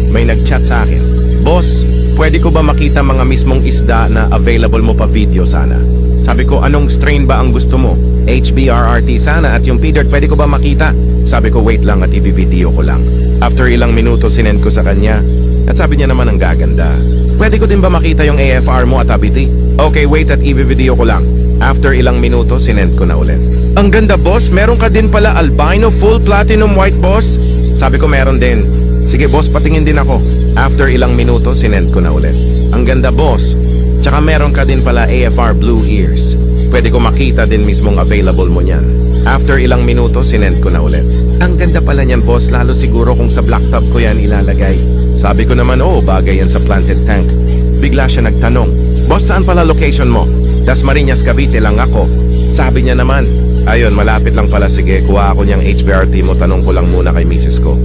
may nag-chat sa akin. Boss, pwede ko ba makita mga mismong isda na available mo pa video sana? Sabi ko, anong strain ba ang gusto mo? HBRRT sana at yung P-Dirt pwede ko ba makita? Sabi ko, wait lang at i-video ko lang. After ilang minuto, sinend ko sa kanya at sabi niya naman ang gaganda. Pwede ko din ba makita yung AFR mo at Abiti? Okay, wait at i-video ko lang. After ilang minuto, sinend ko na ulit. Ang ganda boss, meron ka din pala albino full platinum white boss? Sabi ko meron din. Sige boss, patingin din ako. After ilang minuto, sinend ko na ulit. Ang ganda boss. Tsaka meron ka din pala AFR blue ears. Pwede ko makita din mismong available mo niyan. After ilang minuto, sinend ko na ulit. Ang ganda pala niyan boss, lalo siguro kung sa black top ko yan ilalagay. Sabi ko naman, oo, bagay yan sa planted tank. Bigla siya nagtanong, boss, saan pala location mo? Dasmariñas, Cavite lang ako. Sabi niya naman, ayun, malapit lang pala, sige, kuha ako niyang HBRT mo, tanong ko lang muna kay misis ko.